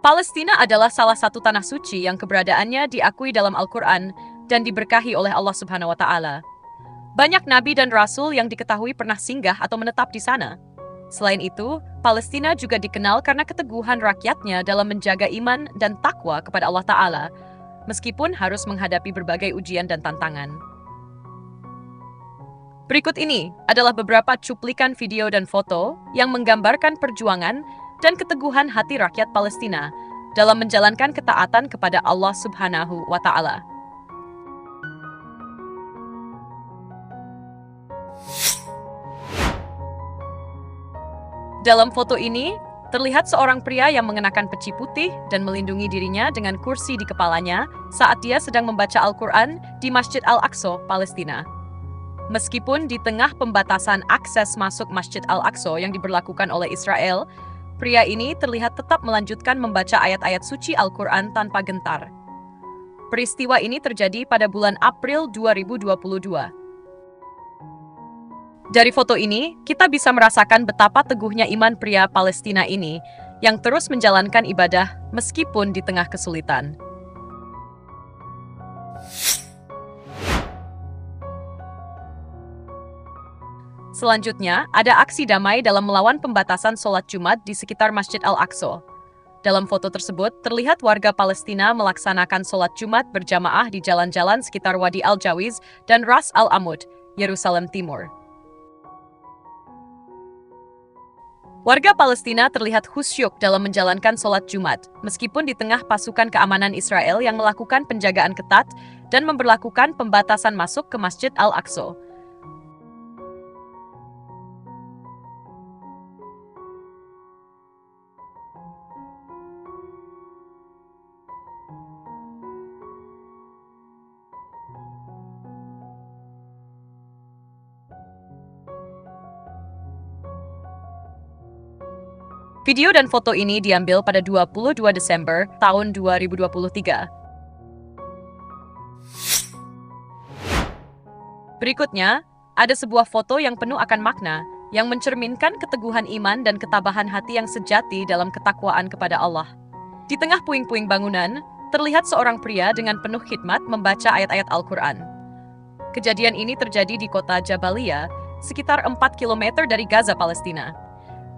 Palestina adalah salah satu tanah suci yang keberadaannya diakui dalam Al-Quran dan diberkahi oleh Allah Subhanahu wa Ta'ala. Banyak nabi dan rasul yang diketahui pernah singgah atau menetap di sana. Selain itu, Palestina juga dikenal karena keteguhan rakyatnya dalam menjaga iman dan takwa kepada Allah Ta'ala, meskipun harus menghadapi berbagai ujian dan tantangan. Berikut ini adalah beberapa cuplikan video dan foto yang menggambarkan perjuangan dan keteguhan hati rakyat Palestina dalam menjalankan ketaatan kepada Allah Subhanahu wa Ta'ala. Dalam foto ini, terlihat seorang pria yang mengenakan peci putih dan melindungi dirinya dengan kursi di kepalanya saat dia sedang membaca Al-Quran di Masjid Al-Aqsa, Palestina. Meskipun di tengah pembatasan akses masuk Masjid Al-Aqsa yang diberlakukan oleh Israel, pria ini terlihat tetap melanjutkan membaca ayat-ayat suci Al-Quran tanpa gentar. Peristiwa ini terjadi pada bulan April 2022. Dari foto ini, kita bisa merasakan betapa teguhnya iman pria Palestina ini yang terus menjalankan ibadah meskipun di tengah kesulitan. Selanjutnya, ada aksi damai dalam melawan pembatasan sholat Jumat di sekitar Masjid Al-Aqsa. Dalam foto tersebut, terlihat warga Palestina melaksanakan sholat Jumat berjamaah di jalan-jalan sekitar Wadi Al-Jawiz dan Ras Al-Amud, Yerusalem Timur. Warga Palestina terlihat khusyuk dalam menjalankan sholat Jumat, meskipun di tengah pasukan keamanan Israel yang melakukan penjagaan ketat dan memberlakukan pembatasan masuk ke Masjid Al-Aqsa. Video dan foto ini diambil pada 22 Desember tahun 2023. Berikutnya, ada sebuah foto yang penuh akan makna, yang mencerminkan keteguhan iman dan ketabahan hati yang sejati dalam ketakwaan kepada Allah. Di tengah puing-puing bangunan, terlihat seorang pria dengan penuh khidmat membaca ayat-ayat Al-Quran. Kejadian ini terjadi di kota Jabalia, sekitar 4 km dari Gaza, Palestina.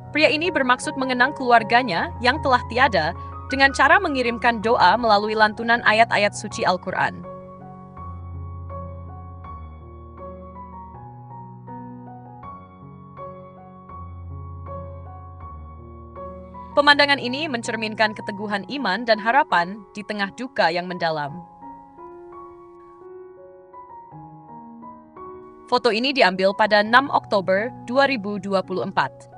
Pria ini bermaksud mengenang keluarganya yang telah tiada dengan cara mengirimkan doa melalui lantunan ayat-ayat suci Al-Quran. Pemandangan ini mencerminkan keteguhan iman dan harapan di tengah duka yang mendalam. Foto ini diambil pada 6 Oktober 2024.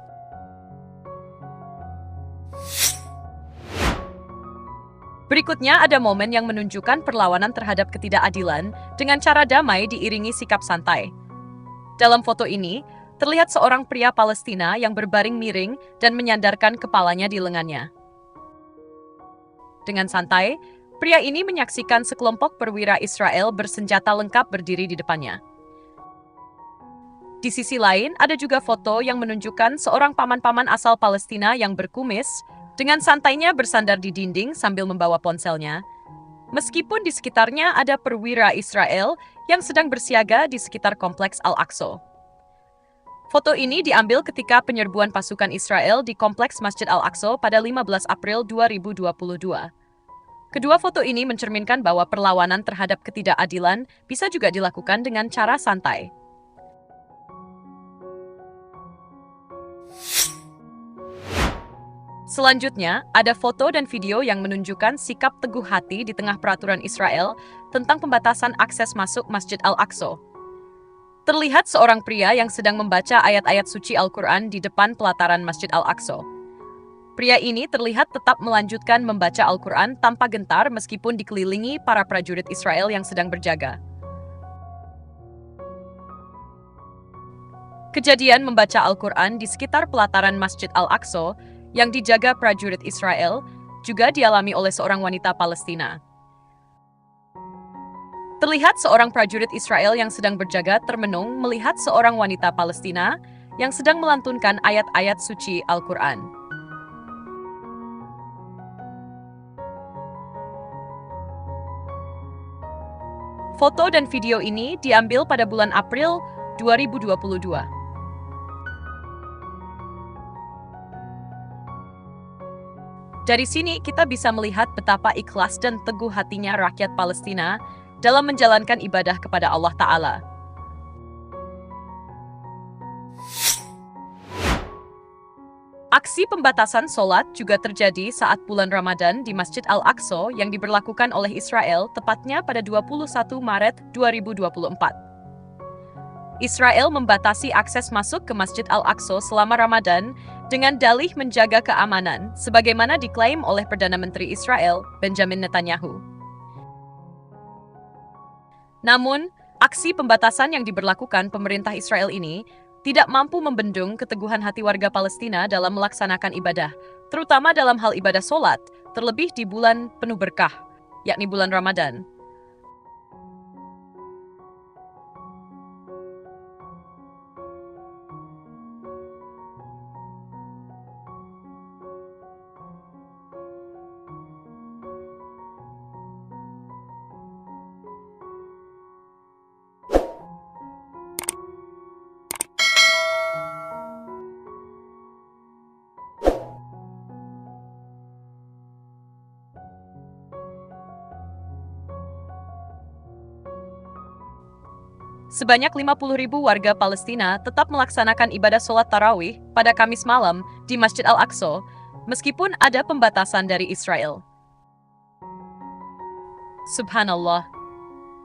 Berikutnya ada momen yang menunjukkan perlawanan terhadap ketidakadilan dengan cara damai diiringi sikap santai. Dalam foto ini, terlihat seorang pria Palestina yang berbaring miring dan menyandarkan kepalanya di lengannya. Dengan santai, pria ini menyaksikan sekelompok perwira Israel bersenjata lengkap berdiri di depannya. Di sisi lain, ada juga foto yang menunjukkan seorang paman-paman asal Palestina yang berkumis, dengan santainya bersandar di dinding sambil membawa ponselnya. Meskipun di sekitarnya ada perwira Israel yang sedang bersiaga di sekitar kompleks Al-Aqsa. Foto ini diambil ketika penyerbuan pasukan Israel di kompleks Masjid Al-Aqsa pada 15 April 2022. Kedua foto ini mencerminkan bahwa perlawanan terhadap ketidakadilan bisa juga dilakukan dengan cara santai. Selanjutnya, ada foto dan video yang menunjukkan sikap teguh hati di tengah peraturan Israel tentang pembatasan akses masuk Masjid Al-Aqsa. Terlihat seorang pria yang sedang membaca ayat-ayat suci Al-Quran di depan pelataran Masjid Al-Aqsa. Pria ini terlihat tetap melanjutkan membaca Al-Quran tanpa gentar meskipun dikelilingi para prajurit Israel yang sedang berjaga. Kejadian membaca Al-Quran di sekitar pelataran Masjid Al-Aqsa yang dijaga prajurit Israel juga dialami oleh seorang wanita Palestina. Terlihat seorang prajurit Israel yang sedang berjaga termenung melihat seorang wanita Palestina yang sedang melantunkan ayat-ayat suci Al-Quran. Foto dan video ini diambil pada bulan April 2022. Dari sini kita bisa melihat betapa ikhlas dan teguh hatinya rakyat Palestina dalam menjalankan ibadah kepada Allah Ta'ala. Aksi pembatasan sholat juga terjadi saat bulan Ramadan di Masjid Al-Aqsa yang diberlakukan oleh Israel tepatnya pada 21 Maret 2024. Israel membatasi akses masuk ke Masjid Al-Aqsa selama Ramadan dengan dalih menjaga keamanan, sebagaimana diklaim oleh Perdana Menteri Israel, Benjamin Netanyahu. Namun, aksi pembatasan yang diberlakukan pemerintah Israel ini tidak mampu membendung keteguhan hati warga Palestina dalam melaksanakan ibadah, terutama dalam hal ibadah sholat, terlebih di bulan penuh berkah, yakni bulan Ramadan. Sebanyak 50.000 warga Palestina tetap melaksanakan ibadah sholat tarawih pada Kamis malam di Masjid Al-Aqsa, meskipun ada pembatasan dari Israel. Subhanallah.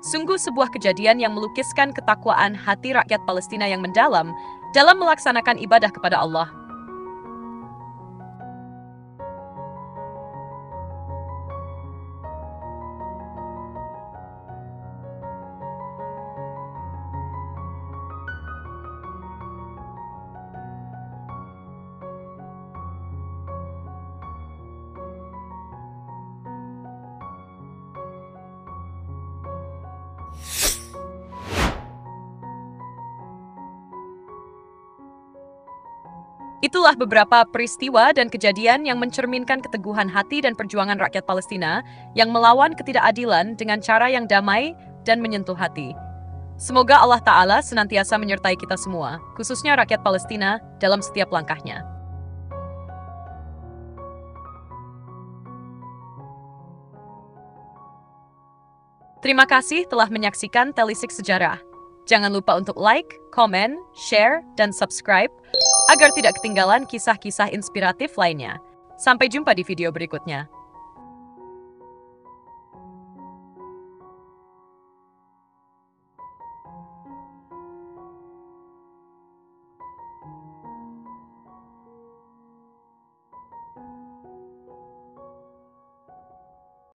Sungguh sebuah kejadian yang melukiskan ketakwaan hati rakyat Palestina yang mendalam dalam melaksanakan ibadah kepada Allah. Itulah beberapa peristiwa dan kejadian yang mencerminkan keteguhan hati dan perjuangan rakyat Palestina yang melawan ketidakadilan dengan cara yang damai dan menyentuh hati. Semoga Allah Ta'ala senantiasa menyertai kita semua, khususnya rakyat Palestina, dalam setiap langkahnya. Terima kasih telah menyaksikan Telisik Sejarah. Jangan lupa untuk like, komen, share, dan subscribe agar tidak ketinggalan kisah-kisah inspiratif lainnya. Sampai jumpa di video berikutnya.